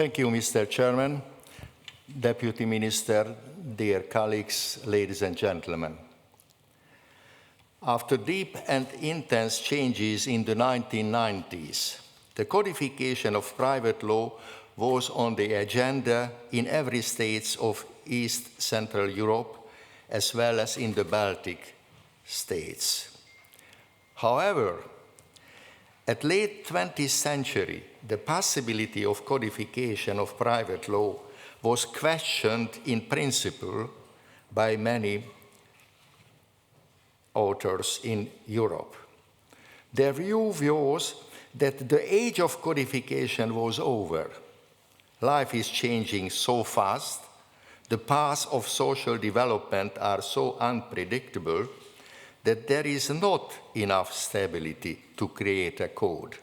Thank you, Mr. Chairman, Deputy Minister, dear colleagues, ladies and gentlemen. After deep and intense changes in the 1990s, the codification of private law was on the agenda in every state of East Central Europe, as well as in the Baltic states. However, at late 20th century, the possibility of codification of private law was questioned in principle by many authors in Europe. Their view was that the age of codification was over. Life is changing so fast, the paths of social development are so unpredictable that there is not enough stability to create a code.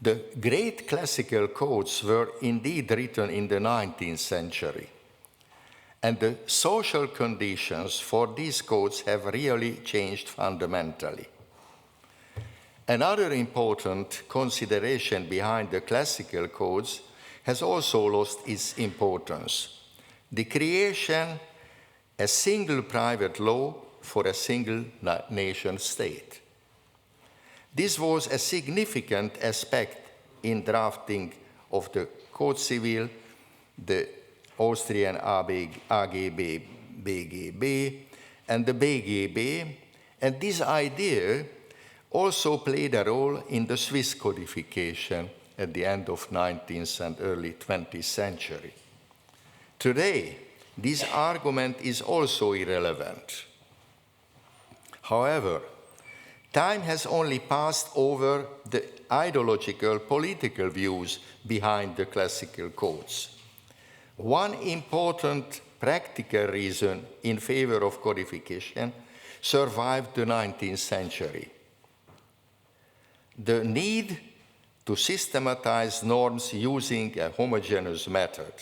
The great classical codes were indeed written in the 19th century, and the social conditions for these codes have really changed fundamentally. Another important consideration behind the classical codes has also lost its importance: the creation a single private law for a single nation state. This was a significant aspect in drafting of the Code Civil, the Austrian AGB, BGB, and the BGB, and this idea also played a role in the Swiss codification at the end of 19th and early 20th century. Today, this argument is also irrelevant. However, time has only passed over the ideological political views behind the classical codes. One important practical reason in favor of codification survived the 19th century: the need to systematize norms using a homogeneous method.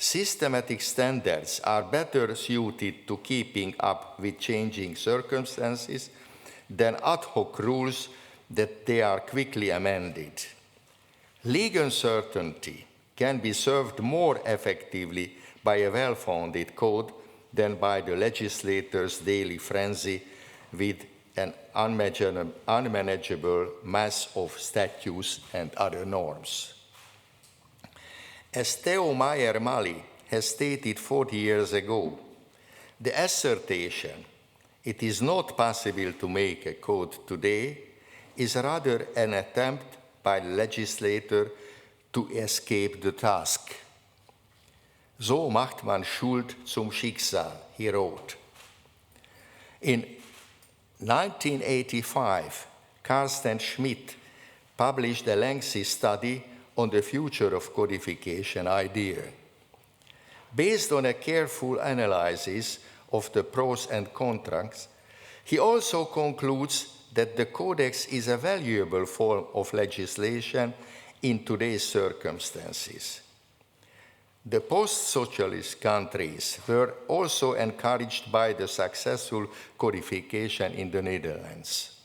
Systematic standards are better suited to keeping up with changing circumstances than ad hoc rules that they are quickly amended. Legal certainty can be served more effectively by a well-founded code than by the legislator's daily frenzy with an unmanageable mass of statutes and other norms. As Theo Meyer-Mali has stated 40 years ago, the assertion "it is not possible to make a code today" is rather an attempt by the legislator to escape the task. So macht man Schuld zum Schicksal, he wrote. In 1985, Carsten Schmidt published a lengthy study on the future of codification idea. Based on a careful analysis of the pros and cons, he also concludes that the Codex is a valuable form of legislation in today's circumstances. The post-socialist countries were also encouraged by the successful codification in the Netherlands.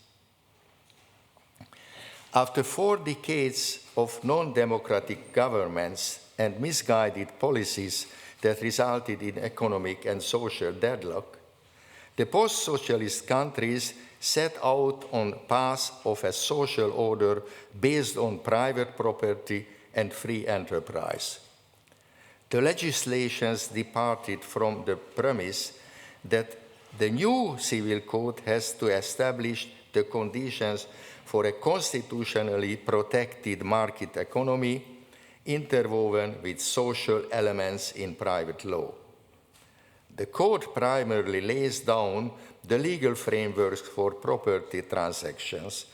After 4 decades of non-democratic governments and misguided policies that resulted in economic and social deadlock, the post-socialist countries set out on the path of a social order based on private property and free enterprise. The legislations departed from the premise that the new civil code has to establish the conditions for a constitutionally protected market economy interwoven with social elements in private law. The code primarily lays down the legal frameworks for property transactions,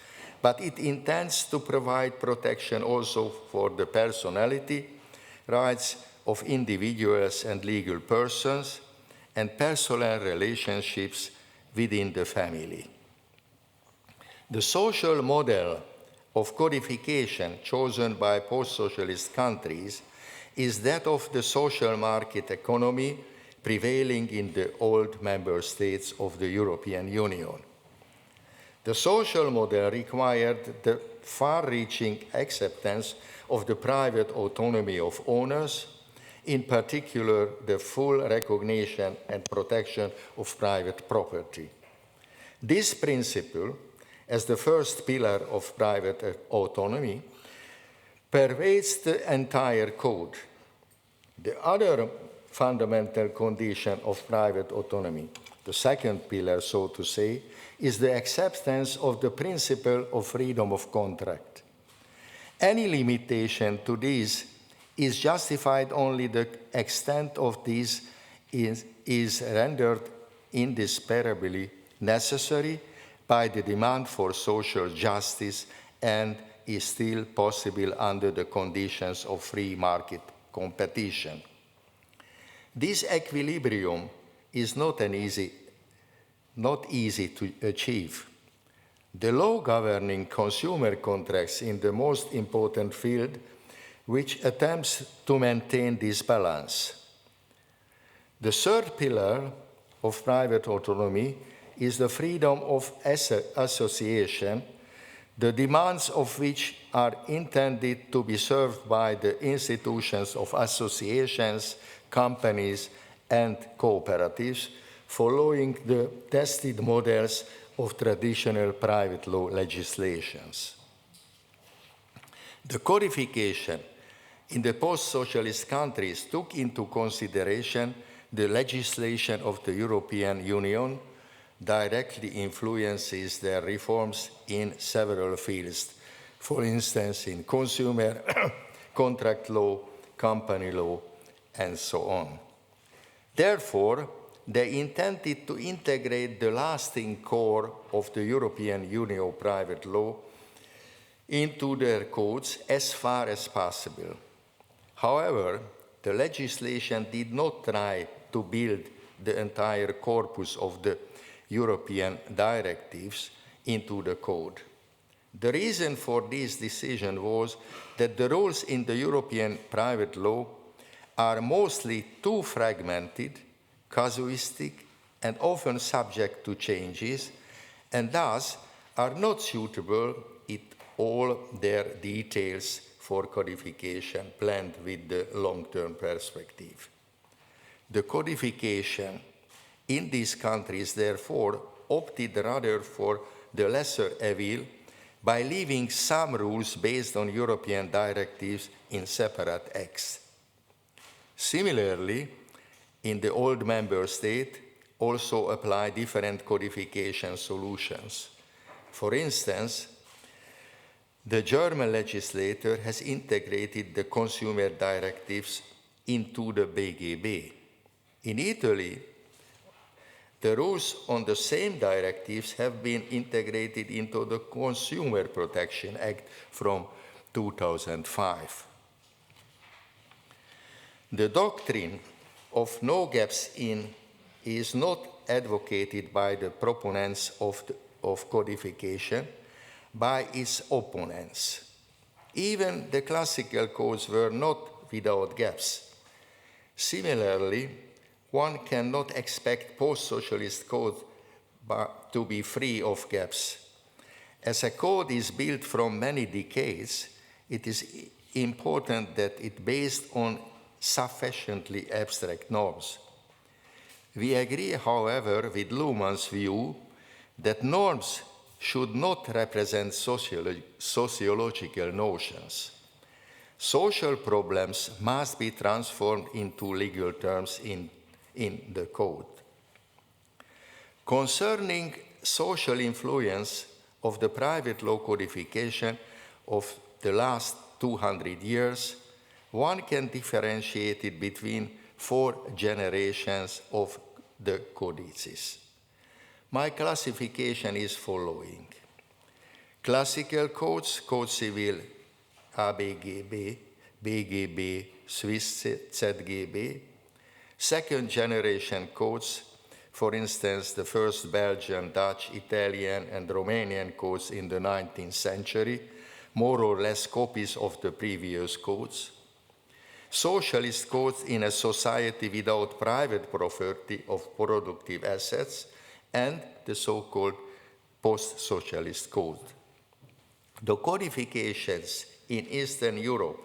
but it intends to provide protection also for the personality rights of individuals and legal persons and personal relationships within the family. The social model of codification chosen by post-socialist countries is that of the social market economy prevailing in the old member states of the European Union. The social model required the far-reaching acceptance of the private autonomy of owners, in particular the full recognition and protection of private property. This principle, as the first pillar of private autonomy, pervades the entire code. The other fundamental condition of private autonomy, the second pillar, so to say, is the acceptance of the principle of freedom of contract. Any limitation to this is justified only the extent of this is rendered indispensably necessary by the demand for social justice and is still possible under the conditions of free market competition. This equilibrium is not easy to achieve. The law governing consumer contracts in the most important field, which attempts to maintain this balance. The third pillar of private autonomy is the freedom of association, the demands of which are intended to be served by the institutions of associations, companies, and cooperatives, following the tested models of traditional private law legislations. The codification in the post-socialist countries took into consideration the legislation of the European Union, directly influences their reforms in several fields, for instance, in consumer contract law, company law, and so on. Therefore, they intended to integrate the lasting core of the European Union private law into their codes as far as possible. However, the legislation did not try to build the entire corpus of the European directives into the code. The reason for this decision was that the rules in the European private law are mostly too fragmented, casuistic, and often subject to changes, and thus are not suitable in all their details for codification planned with the long-term perspective. The codification in these countries, therefore, opted rather for the lesser evil by leaving some rules based on European directives in separate acts. Similarly, in the old member state, also apply different codification solutions. For instance, the German legislator has integrated the consumer directives into the BGB. In Italy, the rules on the same directives have been integrated into the Consumer Protection Act from 2005. The doctrine of no gaps in is not advocated by the proponents of codification, by its opponents. Even the classical codes were not without gaps. Similarly, one cannot expect post-socialist code to be free of gaps. As a code is built from many decades, it is important that it is based on sufficiently abstract norms. We agree, however, with Luhmann's view that norms should not represent sociological notions. Social problems must be transformed into legal terms in the code. Concerning social influence of the private law codification of the last 200 years, one can differentiate it between 4 generations of the codices. My classification is following. Classical codes, Code Civil ABGB, BGB, Swiss ZGB. Second generation codes, for instance, the first Belgian, Dutch, Italian, and Romanian codes in the 19th century, more or less copies of the previous codes. Socialist codes in a society without private property of productive assets, and the so-called post-socialist code. The codifications in Eastern Europe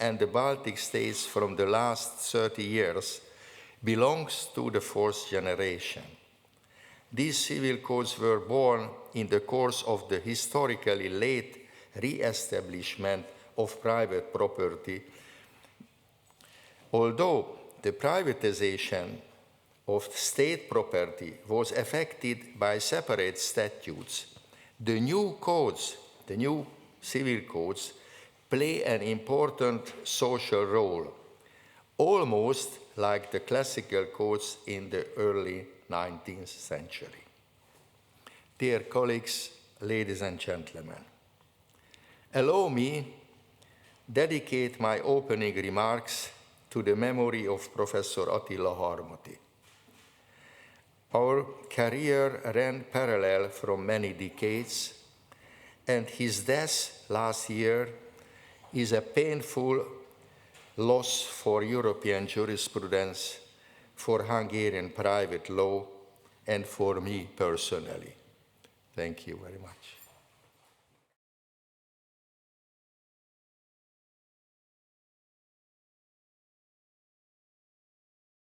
and the Baltic states from the last 30 years belongs to the fourth generation. These civil codes were born in the course of the historically late re-establishment of private property. Although the privatization of state property was affected by separate statutes, the new codes, the new civil codes, play an important social role, almost like the classical codes in the early 19th century. Dear colleagues, ladies and gentlemen, allow me dedicate my opening remarks to the memory of Professor Attila Harmati. Our career ran parallel from many decades, and his death last year is a painful loss for European jurisprudence, for Hungarian private law, and for me personally. Thank you very much.